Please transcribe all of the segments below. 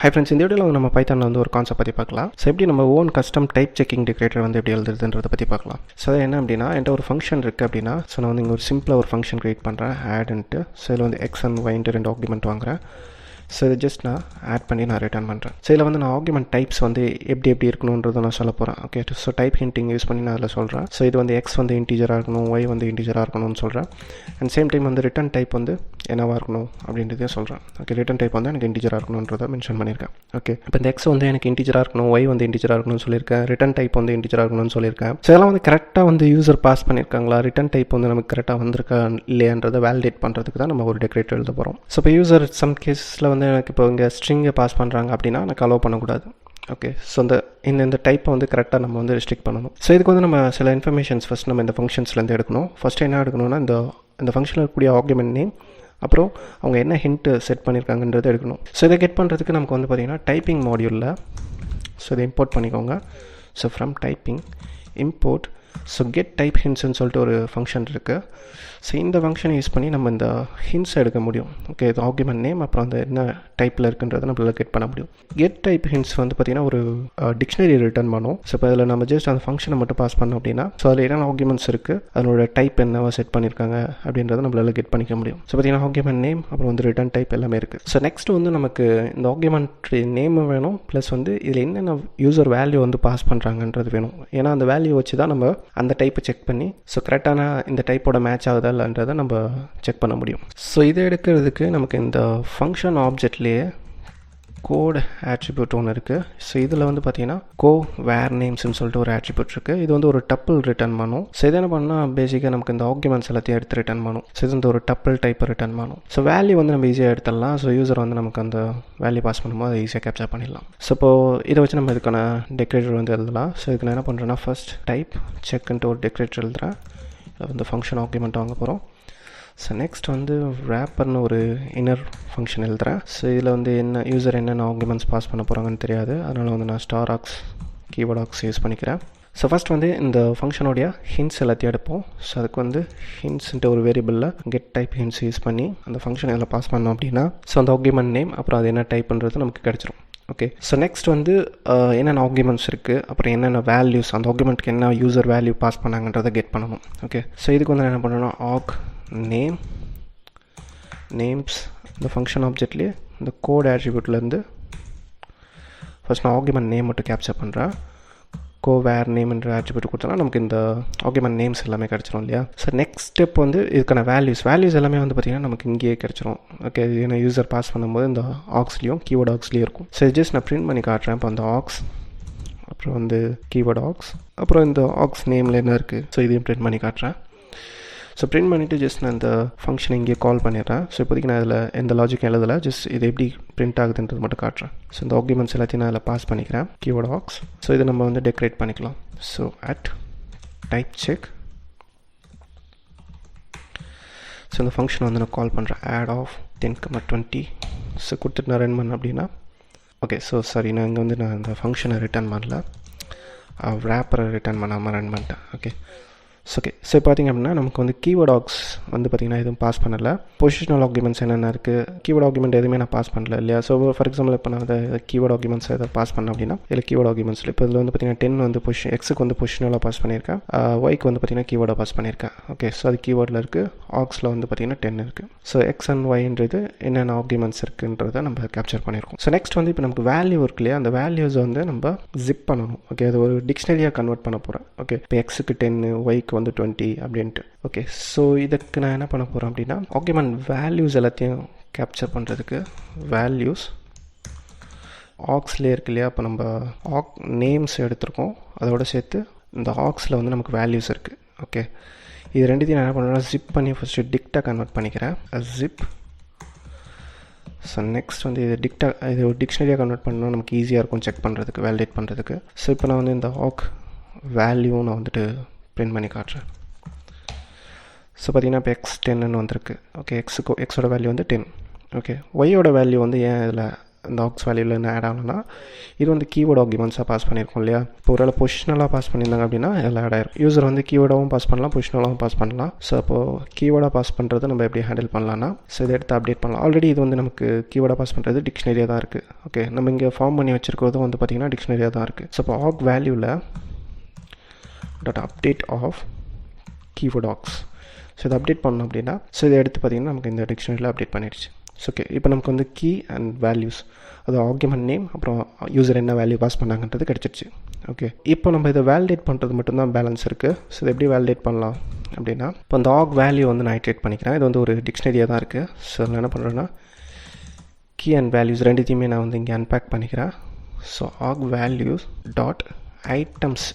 Hi friends, இந்த வீடியோவில் நம்ம பைத்தானில் வந்து ஒரு கான்செப்ட் பற்றி பார்க்கலாம். ஸோ எப்படி நம்ம own custom type checking decorator வந்து எப்படி எழுதுறதுன்றதை பற்றி பார்க்கலாம். ஸோ அது என்ன அப்படின்னா, என்கிட்ட ஒரு ஃபங்க்ஷன் இருக்குது அப்படின்னா, ஸோ நான் வந்து இங்கே ஒரு சிம்பிளாக ஒரு ஃபங்க்ஷன் க்ரியேட் பண்ணுறேன், ஆட்ன்ட்டு. ஸோ இதில் வந்து எக்ஸ் அண்ட் ஒய்ன்ட்டு 2 ஆர்குமெண்ட் வாங்குறேன். ஸோ இது ஜஸ்ட் நான் ஆட் பண்ணி நான் ரிட்டர்ன் பண்ணுறேன். ஸோ இதில் வந்து நான் ஆர்குமெண்ட் டைப்ஸ் வந்து எப்படி இருக்கணுன்றதை நான் சொல்ல போகிறேன். Okay, so type hinting use பண்ணி நான் அதில் சொல்கிறேன். ஸோ இது வந்து எக்ஸ் வந்து இன்டீஜராக இருக்கணும், ஒய் வந்து இன்டீஜராக இருக்கணும்னு சொல்கிறேன். அண்ட் சேம் டைம் வந்து ரிட்டர்ன் டைப் வந்து என்னவாக இருக்கணும் அப்படின்றதையும் சொல்கிறேன். ஓகே, ரிட்டர்ன் டைப் வந்து எனக்கு இன்டீஜராக இருக்கணுன்றதை மென்ஷன் பண்ணியிருக்கேன். ஓகே, இப்போ இந்த எக்ஸ் வந்து எனக்கு இன்டீஜராக இருக்கணும், ஒய் வந்து இன்டீஜராக இருக்கணும்னு சொல்லியிருக்கேன், ரிட்டர்ன் டைப் வந்து இன்டீஜராக இருக்கணும்னு சொல்லியிருக்கேன். ஸோ இதெல்லாம் வந்து கரெக்டாக வந்து யூசர் பாஸ் பண்ணியிருக்காங்களா, ரிட்டர்ன் டைப் வந்து நமக்கு கரெக்டாக வந்திருக்கா இல்லையான்றதை வேலிடேட் பண்ணுறதுக்கு தான் நம்ம ஒரு டெக்கரேட்டர் எழுத போகிறோம். ஸோ இப்போ யூசர் சம் கேஸில் வந்து எனக்கு இப்போ இங்கே ஸ்ட்ரிங்கை பாஸ் பண்ணுறாங்க அப்படின்னா எனக்கு அலோவ் பண்ணக்கூடாது. ஓகே, ஸோ இந்த டைப்பை வந்து கரெக்டாக நம்ம வந்து ரெஸ்ட்ரிக்ட் பண்ணணும். ஸோ இதுக்கு வந்து நம்ம சில இன்ஃபர்மேஷன்ஸ் ஃபஸ்ட் நம்ம இந்த ஃபங்க்ஷன்ஸ்லேருந்து எடுக்கணும். ஃபஸ்ட்டு என்ன எடுக்கணும்னா, இந்த ஃபங்க்ஷனில் இருக்கக்கூடிய ஆர்குமெண்ட் நேம், அப்புறம் அவங்க என்ன ஹிண்ட்டு செட் பண்ணியிருக்காங்கன்றது எடுக்கணும். ஸோ இதை கெட் பண்ணுறதுக்கு நமக்கு வந்து பார்த்திங்கன்னா டைப்பிங் மாடியூலில் ஸோ இதை இம்போர்ட் பண்ணிக்கோங்க. So from typing import so get type ஹிண்ட்ஸ்ன்னு சொல்லிட்டு ஒரு ஃபங்க்ஷன் இருக்குது. ஸோ இந்த ஃபங்க்ஷனை யூஸ் பண்ணி நம்ம இந்த ஹிண்ட்ஸ் எடுக்க முடியும். ஓகே, இது ஆர்குமெண்ட் நேம், அப்புறம் அந்த என்ன டைப்பில் இருக்குன்றதை நம்மளால் கெட் பண்ண முடியும். கெட் டைப் ஹிண்ட்ஸ் வந்து பார்த்திங்கன்னா ஒரு டிக்ஷனரி ரிட்டர்ன் பண்ணும். ஸோ இப்போ அதில் நம்ம ஜஸ்ட் அந்த ஃபங்க்ஷனை மட்டும் பாஸ் பண்ணோம் அப்படின்னா, ஸோ அதில் என்னென்ன ஆர்குமெண்ட்ஸ் இருக்குது, அதனோட டைப் என்னவா செட் பண்ணியிருக்காங்க அப்படின்றத நம்மளால் கெட் பண்ணிக்க முடியும். ஸோ பார்த்திங்கன்னா ஆர்குமெண்ட் நேம், அப்புறம் வந்து ரிட்டர்ன் டைப் எல்லாமே இருக்குது. ஸோ நெக்ஸ்ட் வந்து நமக்கு இந்த ஆர்குமெண்ட் நேம் வேணும், ப்ளஸ் வந்து இதில் என்னென்ன யூசர் வேல்யூ வந்து பாஸ் பண்ணுறாங்கன்றது வேணும். ஏன்னா அந்த வேல்யூ வச்சு தான் நம்ம அந்த டைப்பை செக் பண்ணி ஸோ கரெக்டான இந்த டைப்போட மேட்ச் ஆகுதா இல்லைன்றதை நம்ம செக் பண்ண முடியும். ஸோ இதை எடுக்கிறதுக்கு நமக்கு இந்த ஃபங்க்ஷன் ஆப்ஜெக்ட்லேயே கோட் ஆட்ரிபியூட் ஒன்று இருக்குது. ஸோ இதில் வந்து பார்த்தீங்கன்னா வேர் நேம்ஸ்னு சொல்லிட்டு ஒரு ஆட்ரிபியூட் இருக்குது. இது வந்து ஒரு டப்பிள் ரிட்டர்ன் பண்ணும். ஸோ இது என்ன பண்ணால் பேசிக்காக நமக்கு இந்த ஆர்குமெண்ட்ஸ் எல்லாத்தையும் எடுத்து ரிட்டர்ன் பண்ணும். ஸோ இது வந்து ஒரு டப்பிள் டைப்பை ரிட்டர்ன் பண்ணும். ஸோ வேல்யூ வந்து நம்ம ஈஸியாக எடுத்துடலாம். ஸோ யூசர் வந்து நமக்கு அந்த வேல்யூ பாஸ் பண்ணும்போது அதை ஈஸியாக கேப்சர் பண்ணிடலாம். ஸோ இப்போது இதை வச்சு நம்ம இதுக்கான டெக்கரேட்டர் வந்து எழுதலாம். ஸோ இதுக்கு நான் என்ன பண்ணுறேன்னா, ஃபர்ஸ்ட் டைப் செக்ன்ட்டு ஒரு டெக்கரேட்டர் எழுதுகிறேன். இதில் வந்து ஃபங்க்ஷன் ஆர்குமெண்ட் வாங்க போகிறோம். ஸோ நெக்ஸ்ட் வந்து ரேப்பர்னு ஒரு இன்னர் ஃபங்க்ஷன் எழுதுகிறேன். ஸோ இதில் வந்து யூசர் என்னென்ன ஆர்குமெண்ட்ஸ் பாஸ் பண்ண போகிறாங்கன்னு தெரியாது, அதனால் வந்து நான் star args keyword args use பண்ணிக்கிறேன். ஸோ ஃபஸ்ட் வந்து இந்த ஃபங்க்ஷனோடைய ஹிண்ட்ஸ் எல்லாத்தையும் எடுப்போம். ஸோ அதுக்கு வந்து ஹிண்ட்ஸ்ன்ட்டு ஒரு வேரியபிளில் கெட் டைப் ஹிண்ட்ஸ் யூஸ் பண்ணி அந்த ஃபங்க்ஷன் இதில் பாஸ் பண்ணோம் அப்படின்னா, ஸோ அந்த ஆர்குமெண்ட் நேம் அப்புறம் அது என்ன டைப்ன்றது நமக்கு கிடச்சிரும். ஓகே, ஸோ நெக்ஸ்ட் வந்து என்னென்ன ஆர்குமெண்ட்ஸ் இருக்குது, அப்புறம் என்னென்ன வேல்யூஸ் அந்த ஆர்குமெண்ட்டுக்கு என்ன யூசர் வேல்யூ பாஸ் பண்ணாங்கன்றதை கெட் பண்ணணும். ஓகே, ஸோ இதுக்கு வந்து நான் என்ன பண்ணணும், ஆர்க் நேம்ஸ் இந்த ஃபங்க்ஷன் ஆப்ஜெக்ட்லேயே இந்த கோட் ஆட்ரிபியூட்லேருந்து ஃபஸ்ட் நான் ஆர்குமெண்ட் நேம் மட்டும் கேப்சர் பண்ணுறேன். வேர் நேம்ன்ற ஆட்ரிபியூட் கொடுத்தோன்னா நமக்கு இந்த ஆர்குமெண்ட் நேம்ஸ் எல்லாமே கிடச்சிரும் இல்லையா. ஸோ நெக்ஸ்ட் ஸ்டெப் வந்து இதுக்கான வேல்யூஸ் எல்லாமே வந்து பார்த்திங்கன்னா நமக்கு இங்கேயே கிடச்சிரும். ஓகே, இது என்ன யூசர் பாஸ் பண்ணும்போது இந்த ஆக்ஸ்லேயும் கீவேர்ட் ஆக்ஸ்லேயும் இருக்கும். ஸோ ஜஸ்ட் நான் பிரிண்ட் பண்ணி காட்டுறேன். இப்போ அந்த ஆக்ஸ், அப்புறம் வந்து கீவேர்ட் ஆக்ஸ், அப்புறம் இந்த ஆக்ஸ் நேமில் என்ன இருக்குது, ஸோ இதையும் பிரிண்ட் பண்ணி காட்டுறேன். ஸோ பிரிண்ட் பண்ணிவிட்டு ஜஸ்ட் நான் இந்த ஃபங்க்ஷனை இங்கே கால் பண்ணிடுறேன். ஸோ இப்போதைக்கு நான் இதில் எந்த லாஜிக்கும் எழுதலை, ஜஸ்ட் இது எப்படி பிரிண்ட் ஆகுதுன்றது மட்டும் காட்டுறேன். ஸோ இந்த ஆர்குமெண்ட்ஸ் எல்லாத்தையும் நான் இதில் பாஸ் பண்ணிக்கிறேன், கீவேர்ட் ஆக்ஸ். ஸோ இதை நம்ம வந்து டெக்கரேட் பண்ணிக்கலாம். So at type check. So இந்த ஃபங்க்ஷன் வந்து நான் கால் பண்ணுறேன், ஆட் ஆஃப் 10,20. ஸோ கொடுத்துட்டு நான் ரன் பண்ணேன் அப்படின்னா, ஓகே, ஸோ சாரி, நான் இங்கே வந்து நான் இந்த ஃபங்க்ஷனை ரிட்டர்ன் பண்ணல, ரேப்பரை ரிட்டர்ன் பண்ணாமல் ரன் பண்ணிட்டேன். ஓகே, ஓகே, ஸோ பார்த்திங்க அப்படின்னா நமக்கு வந்து கீவேர்ட் ஆக்ஸ் வந்து பார்த்திங்கன்னா எதுவும் பாஸ் பண்ணலை. பொசிஷனல் ஆர்குமெண்ட்ஸ் என்னென்ன இருக்குது, கீவேர்ட் ஆர்குமெண்ட் எதுவுமே நான் பாஸ் பண்ணல இல்லையா. ஸோ ஃபார் எக்ஸாம்பிள் இப்போ நான் அதை கீவேர்ட் ஆர்குமெண்ட்ஸ் எதை பாஸ் பண்ணேன் அப்படின்னா, இல்லை கீவேர்ட் ஆர்குமெண்ட்ஸில் இப்போ இதில் வந்து பார்த்திங்கன்னா 10 வந்து எக்ஸுக்கு வந்து பொசிஷனலாக பாஸ் பண்ணியிருக்கேன், ஒய்க்கு வந்து பார்த்திங்கன்னா கீவேர்டாக பாஸ் பண்ணியிருக்கேன். ஓகே, ஸோ அது கீவேர்டில் இருக்குது, ஆக்ஸில் வந்து பார்த்திங்கன்னா 10 இருக்குது. ஸோ எக்ஸ் அண்ட் ஒய்ன்றது என்னென்ன ஆர்குமெண்ட்ஸ் இருக்குன்றதை நம்ம கேப்சர் பண்ணியிருக்கோம். ஸோ நெக்ஸ்ட் வந்து இப்போ நமக்கு வேல்யூ இருக்கு இல்லையா, அந்த வேல்யூஸை வந்து நம்ம ஜிப் பண்ணணும். ஓகே, அது ஒரு டிக்ஷனரியாக கன்வெர்ட் பண்ண போகிறேன். ஓகே, இப்போ எக்ஸுக்கு 10, ஒய்க்கு வந்து 20 அப்படின்ட்டு. ஓகே, ஸோ இதுக்கு நான் என்ன பண்ண போகிறேன் அப்படின்னா, ஆர்குமெண்ட் வேல்யூஸ் எல்லாத்தையும் கேப்சர் பண்ணுறதுக்கு வேல்யூஸ் ஆக்ஸ்லேயே இருக்கு இல்லையா. இப்போ நம்ம நேம்ஸ் எடுத்துருக்கோம், அதோட சேர்த்து இந்த ஆக்ஸில் வந்து நமக்கு வேல்யூஸ் இருக்குது. ஓகே, இது ரெண்டுத்தையும் நான் என்ன பண்ணுறேன்னா ஜிப் பண்ணி ஃபஸ்ட்டு டிக்டாக கன்வெர்ட் பண்ணிக்கிறேன், ஜிப். ஸோ நெக்ஸ்ட் வந்து இது ஒரு டிக்ஷனரியாக கன்வெர்ட் பண்ணால் நமக்கு ஈஸியாக இருக்கும் செக் பண்ணுறதுக்கு, வேலிடேட் பண்ணுறதுக்கு. ஸோ இப்போ நான் வந்து இந்த வேல்யூ நான் வந்துட்டு பிரிண்ட் பண்ணி காட்டுறேன். ஸோ பார்த்திங்கன்னா இப்போ x 10ன்னு வந்திருக்கு. ஓகே, எக்ஸோட வேல்யூ வந்து 10. ஓகே, ஒய்யோட வேல்யூ வந்து ஏன் இதில் இந்த ஆக்ஸ் வேல்யூவில் என்ன ஆட் ஆகணும்னா இது வந்து கீவேர்டு ஆர்குமெண்ட்ஸாக பாஸ் பண்ணியிருக்கோம் இல்லையா. இப்போ ஒரு பொசிஷனலாக பாஸ் பண்ணியிருந்தாங்க அப்படின்னா எல்லாம் ஆட் ஆயிரும். யூசர் வந்து கீவேர்டாகவும் பாஸ் பண்ணலாம், பொசிஷனலாகவும் பாஸ் பண்ணலாம். ஸோ அப்போது கீவேர்டாக பாஸ் பண்ணுறது நம்ம எப்படி ஹேண்டில் பண்ணலாம்னா, ஸோ இதை எடுத்து அப்டேட் பண்ணலாம். ஆல்ரெடி இது வந்து நமக்கு கீவேர்டாக பாஸ் பண்ணுறது டிக்ஷனரியாக தான் இருக்குது. ஓகே, நம்ம இங்கே ஃபார்ம் பண்ணி வச்சிருக்கிறதும் வந்து பார்த்திங்கன்னா டிக்ஷனரியாக தான் இருக்குது. ஸோ இப்போ ஆக் வேல்யூவில் dot update of keyword args. So இதை அப்டேட் பண்ணோம் அப்படின்னா ஸோ இதை எடுத்து பார்த்திங்கன்னா நமக்கு இந்த டிக்ஷனரியில் அப்டேட் பண்ணிடுச்சு. ஓகே, இப்போ நமக்கு வந்து கீ அண்ட் வேல்யூஸ், அது ஆர்குமெண்ட் நேம், அப்புறம் யூசர் என்ன வேல்யூ பாஸ் பண்ணாங்கன்றது கிடச்சிருச்சு. ஓகே, இப்போ நம்ம இதை வேலிடேட் பண்ணுறது மட்டும்தான் பேலன்ஸ் இருக்குது. ஸோ இதை எப்படி வேலிடேட் பண்ணலாம் அப்படின்னா, இப்போ அந்த ஆக் வேல்யூ வந்து நான் இட்ரேட் பண்ணிக்கிறேன். இது வந்து ஒரு டிக்ஷனரியாக தான் இருக்குது. ஸோ நான் என்ன பண்ணுறேன்னா கீ அண்ட் வேல்யூஸ் ரெண்டுத்தையுமே நான் வந்து இங்கே அன்பேக் பண்ணிக்கிறேன். ஸோ ஆக் வேல்யூஸ் டாட் ஐட்டம்ஸ்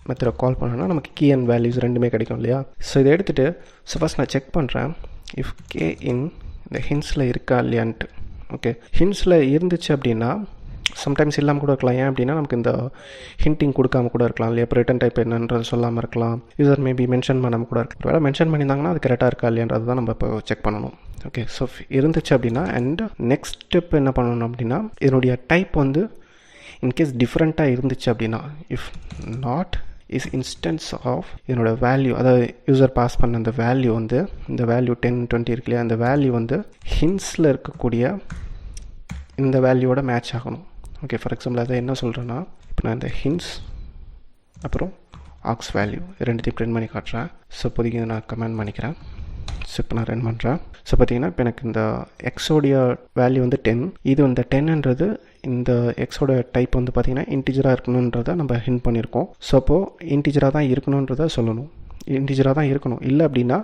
மெத்தடை கால் பண்ணோன்னா நமக்கு கீ அண்ட் வேல்யூஸ் ரெண்டுமே கிடைக்கும் இல்லையா. ஸோ இதை எடுத்துகிட்டு ஸோ ஃபஸ்ட் நான் செக் பண்ணுறேன் இஃப் கே இன் இந்த ஹின்ஸில் இருக்கா இல்லையான்ட்டு. ஓகே, ஹின்ஸில் இருந்துச்சு அப்படின்னா சம்டைம்ஸ் இல்லாமல் கூட இருக்கலாம். ஏன் அப்படின்னா நமக்கு இந்த ஹிண்டிங் கொடுக்காம கூட இருக்கலாம் இல்லையா. இப்போ ரிட்டன் டைப் என்னன்றது சொல்லாமல் இருக்கலாம். யூசர் மேபி மென்ஷன் பண்ணாமல் கூட இருக்கலாம். வேலை மென்ஷன் பண்ணியிருந்தாங்கன்னா அது கரெக்டாக இருக்கா இல்லையான்றது தான் நம்ம இப்போ செக் பண்ணணும். ஓகே, ஸோ இருந்துச்சு அப்படின்னா அண்ட் நெக்ஸ்ட் ஸ்டெப் என்ன பண்ணணும் அப்படின்னா இதனுடைய டைப் வந்து இன்கேஸ் டிஃப்ரெண்ட்டாக இருந்துச்சு அப்படின்னா if not is instance of இதனோட வேல்யூ, அதாவது யூசர் பாஸ் பண்ண அந்த வேல்யூ வந்து இந்த வேல்யூ 10, 20 இருக்கு இல்லையா, அந்த வேல்யூ வந்து ஹின்ஸில் இருக்கக்கூடிய இந்த வேல்யூவோட மேட்ச் ஆகணும். ஓகே, ஃபார் எக்ஸாம்பிள் அதை என்ன சொல்கிறேன்னா இப்போ நான் இந்த ஹின்ஸ் அப்புறம் ஆக்ஸ் வேல்யூ ரெண்டுத்தையும் பிரிண்ட் பண்ணி காட்டுறேன். ஸோ இப்போதைக்கு இதை நான் கமெண்ட் பண்ணிக்கிறேன். ஸோ இப்போ நான் ரன் பண்ணுறேன். ஸோ பார்த்தீங்கன்னா இப்போ எனக்கு இந்த எக்ஸோடைய வேல்யூ வந்து 10. இது இந்த 10ன்றது இந்த எக்ஸோட டைப் வந்து பார்த்திங்கன்னா இன்டிஜராக இருக்கணுன்றதை நம்ம ஹிண்ட் பண்ணியிருக்கோம். ஸோ அப்போது இன்டிஜராக தான் இருக்கணுன்றதை சொல்லணும். இன்டிஜராக தான் இருக்கணும், இல்லை அப்படின்னா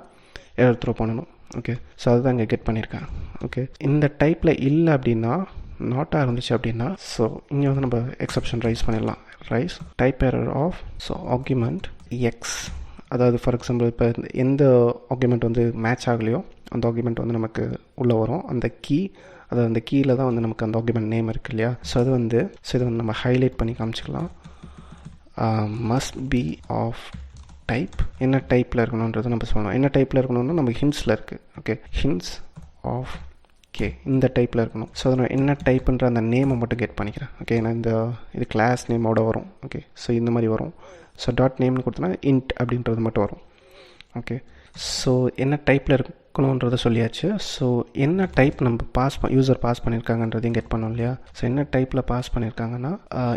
எரர் த்ரோ பண்ணணும். ஓகே, ஸோ அதுதான் இங்கே கெட் பண்ணியிருக்கேன். ஓகே, இந்த டைப்பில் இல்லை அப்படின்னா நாட்டாக இருந்துச்சு அப்படின்னா ஸோ இங்கே வந்து நம்ம எக்ஸப்ஷன் ரைஸ் பண்ணிடலாம். Raise type error of so argument x, அதாவது ஃபார் எக்ஸாம்பிள் இப்போ எந்த ஆர்குமெண்ட் வந்து மேட்ச் ஆகலையோ அந்த ஆர்குமெண்ட் வந்து நமக்கு உள்ளே வரும். அந்த கீ, அதாவது அந்த கீயில் தான் வந்து நமக்கு அந்த ஆர்குமெண்ட் நேம் இருக்குது இல்லையா. ஸோ அது வந்து இதை வந்து நம்ம ஹைலைட் பண்ணி காமிச்சிக்கலாம். மஸ்ட் பி ஆஃப் டைப், என்ன டைப்பில் இருக்கணுன்றதை நம்ம சொல்லணும். என்ன டைப்பில் இருக்கணும்னா நம்ம ஹின்ஸில் இருக்குது. ஓகே, ஹின்ஸ் ஆஃப் கே இந்த டைப்பில் இருக்கணும். ஸோ அதை நான் என்ன டைப்புன்ற அந்த நேமை மட்டும் கெட் பண்ணிக்கிறேன். ஓகே, நான் இது கிளாஸ் நேமோட வரும். ஓகே, ஸோ இந்த மாதிரி வரும். ஸோ டாட் நேம்னு கொடுத்தோன்னா இன்ட் அப்படின்றது மட்டும் வரும். ஓகே, ஸோ என்ன டைப்பில் இருக்கணுன்றதை சொல்லியாச்சு. ஸோ என்ன டைப் நம்ம யூசர் பாஸ் பண்ணியிருக்காங்கன்றதையும் கெட் பண்ணோம் இல்லையா. ஸோ என்ன டைப்பில் பாஸ் பண்ணியிருக்காங்கன்னா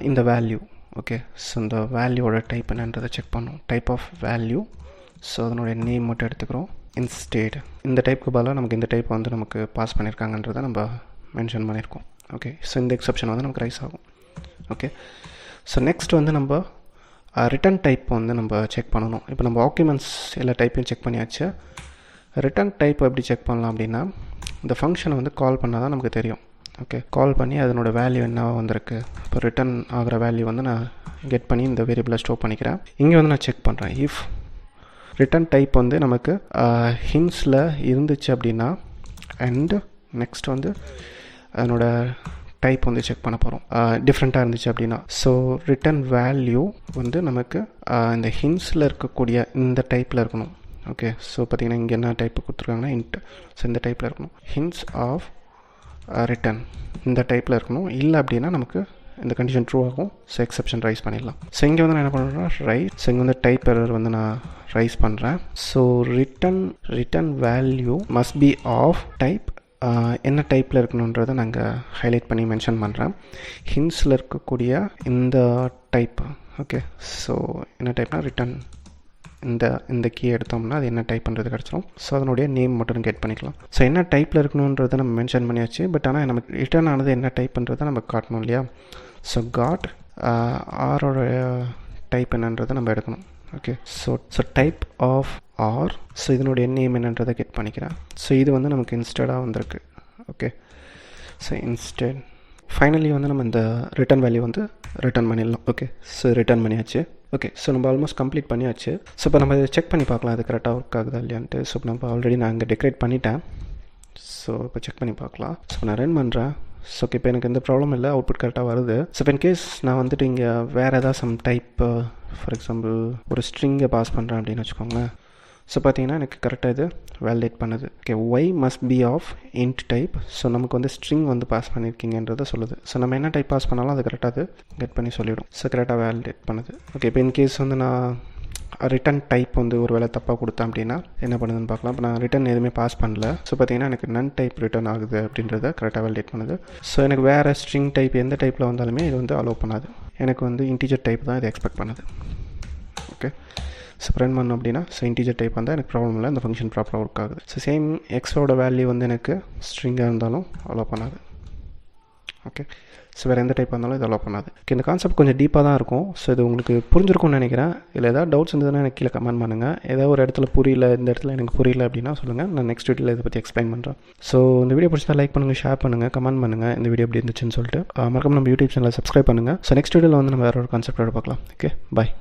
இந்த வேல்யூ. ஓகே, ஸோ இந்த வேல்யூவோட டைப் என்னன்றதை செக் பண்ணோம். Type of value. ஸோ அதனுடைய நேம் மட்டும் எடுத்துக்கிறோம். இன்ஸ்டேட் இந்த டைப்புக்கு பதிலாக நமக்கு இந்த டைப் வந்து நமக்கு பாஸ் பண்ணியிருக்காங்கன்றதை நம்ம மென்ஷன் பண்ணியிருக்கோம். ஓகே, ஸோ இந்த எக்ஸப்ஷன் வந்து நமக்கு ரைஸ் ஆகும். ஓகே, ஸோ நெக்ஸ்ட் வந்து நம்ம ரிட்டன் டைப் வந்து நம்ம செக் பண்ணணும். இப்போ நம்ம ஆர்குமெண்ட்ஸ் எல்லா டைப்பையும் செக் பண்ணியாச்சு. ரிட்டன் டைப் எப்படி செக் பண்ணலாம் அப்படின்னா இந்த ஃபங்க்ஷனை வந்து கால் பண்ணால் தான் நமக்கு தெரியும். ஓகே, கால் பண்ணி அதனோட வேல்யூ என்ன வந்திருக்கு. இப்போ ரிட்டன் ஆகிற வேல்யூ வந்து நான் கெட் பண்ணி இந்த வேரியபிளை ஸ்டோர் பண்ணிக்கிறேன். இங்கே வந்து நான் செக் பண்ணுறேன் இஃப் ரிட்டன் டைப் வந்து நமக்கு ஹின்ஸில் இருந்துச்சு அப்படின்னா அண்ட் நெக்ஸ்ட் வந்து அதனோட டைப் வந்து செக் பண்ண போகிறோம். டிஃப்ரெண்ட்டாக இருந்துச்சு அப்படின்னா ஸோ ரிட்டன் வேல்யூ வந்து நமக்கு இந்த ஹின்ஸில் இருக்கக்கூடிய இந்த டைப்பில் இருக்கணும். ஓகே, ஸோ பார்த்தீங்கன்னா இங்கே என்ன டைப்பு கொடுத்துருக்காங்கன்னா இன்ட். ஸோ இந்த டைப்பில் இருக்கணும். ஹின்ஸ் ஆஃப் ரிட்டன் இந்த டைப்பில் இருக்கணும். இல்லை அப்படின்னா நமக்கு இந்த கண்டிஷன் ட்ரூ ஆகும். ஸோ எக்ஸப்ஷன் ரைஸ் பண்ணிடலாம். ஸோ இங்கே வந்து நான் என்ன பண்ணுறேன்னா ரைட். ஸோ இங்கே வந்து டைப் எரர் வந்து நான் ரைஸ் பண்ணுறேன். So return value must be of type, என்ன டைப்பில் இருக்கணுன்றதை நாங்கள் ஹைலைட் பண்ணி மென்ஷன் பண்ணுறேன். ஹின்ஸில் இருக்கக்கூடிய இந்த டைப். ஓகே, ஸோ என்ன டைப்னா ரிட்டன் இந்த கீ எடுத்தோம்னா அது என்ன டைப்ன்றது கிடச்சிரும். ஸோ அதனுடைய நேம் மட்டும் கெட் பண்ணிக்கலாம். ஸோ என்ன டைப்பில் இருக்கணுன்றதை நம்ம மென்ஷன் பண்ணியாச்சு. பட் ஆனால் நமக்கு ரிட்டர்ன் ஆனது என்ன டைப்ன்றதை நம்ம காட்டணும் இல்லையா. ஸோ காட் ஆரோட டைப் என்னன்றதை நம்ம எடுக்கணும். Okay, so type of r. So இதனுடைய நேம் என்னன்றதை கெட் பண்ணிக்கிறேன். ஸோ இது வந்து நமக்கு இன்ஸ்டடாக வந்திருக்கு. ஓகே, ஸோ இன்ஸ்டட் ஃபைனலி வந்து நம்ம இந்த ரிட்டன் வேல்யூ வந்து ரிட்டன் பண்ணிடலாம். ஓகே, ஸோ ரிட்டன் பண்ணியாச்சு. ஓகே, ஸோ நம்ம ஆல்மோஸ்ட் கம்ப்ளீட் பண்ணியாச்சு. ஸோ இப்போ நம்ம இதை செக் பண்ணி பார்க்கலாம் அது கரெக்டாக ஒர்க் ஆகுதா இல்லையான்ட்டு. ஸோ இப்போ நம்ம ஆல்ரெடி நான் இங்கே டெக்கரேட் பண்ணிட்டேன். ஸோ இப்போ செக் பண்ணி பார்க்கலாம். ஸோ நான் ரன் பண்ணுறேன். ஸோ ஓகே, இப்போ எனக்கு எந்த ப்ராப்ளம் இல்லை, அவுட்புட் கரெக்டாக வருது. ஸோ இப்போ இன்கேஸ் நான் வந்துட்டு இங்கே வேறு ஏதாவது சம் டைப் ஃபார் எக்ஸாம்பிள் ஒரு ஸ்ட்ரிங்கை பாஸ் பண்ணுறேன் அப்படின்னு வச்சுக்கோங்களேன். ஸோ பார்த்தீங்கன்னா எனக்கு கரெக்டாக இது வேலிடேட் பண்ணுது. Okay, y must be of int type. So நமக்கு வந்து ஸ்ட்ரிங் வந்து பாஸ் பண்ணியிருக்கீங்கன்றதை சொல்லுது. ஸோ நம்ம என்ன டைப் பாஸ் பண்ணாலும் அது கரெக்டாக அது கெட் பண்ணி சொல்லிவிடும். ஸோ கரெக்டாக வேலிடேட் பண்ணுது. ஓகே, இப்போ இன்கேஸ் வந்து நான் ரிட்டன் டைப் வந்து ஒரு வேளை தப்பாக கொடுத்தேன் அப்படின்னா என்ன பண்ணுதுன்னு பார்க்கலாம். இப்போ நான் ரிட்டன் எதுவுமே பாஸ் பண்ணல. ஸோ பார்த்தீங்கன்னா எனக்கு நன் டைப் ரிட்டன் ஆகுது அப்படின்றத கரெக்டாக வேலிடேட் பண்ணுது. ஸோ எனக்கு வேறு ஸ்ட்ரிங் டைப் எந்த டைப்பில் வந்தாலுமே இது வந்து அலோவ் பண்ணாது. எனக்கு வந்து இன்டிஜர் டைப் தான் இது எக்ஸ்பெக்ட் பண்ணுது. ஓகே, ஸோ ரன் பண்ணோம் அப்படின்னா ஸோ இன்டிஜர் டைப் வந்தால் எனக்கு ப்ராப்ளம் இல்லை, இந்த ஃபங்க்ஷன் ப்ராப்பராக ஒர்க் ஆகுது. ஸோ சேம் எக்ஸோட வேல்யூ வந்து எனக்கு ஸ்ட்ரிங்காக இருந்தாலும் அலோவ் பண்ணாது. ஓகே, ஸோ வேறு எந்த டைப் இருந்தாலும் இது அலோவ் பண்ணாது. ஓகே, இந்த கான்செப்ட் கொஞ்சம் டீப்பாக தான் இருக்கும். ஸோ இது உங்களுக்கு புரிஞ்சிருக்கும்னு நினைக்கிறேன். இல்லை ஏதாவது டவுட்ஸ் இருந்ததுன்னா எனக்கு கீழே கமெண்ட் பண்ணுங்கள். ஏதாவது ஒரு இடத்துல புரியல, இந்த இடத்துல எனக்கு புரியல அப்படின்னா சொல்லுங்கள், நான் நெக்ஸ்ட் வீடியோவில் இதை பற்றி எக்ஸ்பிளைன் பண்ணுறேன். ஸோ இந்த வீடியோ பிடிச்சா லைக் பண்ணுங்கள், ஷேர் பண்ணுங்கள், கமெண்ட் பண்ணுங்கள் இந்த வீடியோ எப்படி இருந்துச்சுன்னு சொல்லிட்டு. மறக்காம நம்ம யூடியூப் சேனலை சப்ஸ்கிரைப் பண்ணுங்கள். ஸோ நெக்ஸ்ட் வீடியோவில் வந்து நம்ம வேறு ஒரு கான்செப்டோட பார்க்கலாம். ஓகே, பாய்.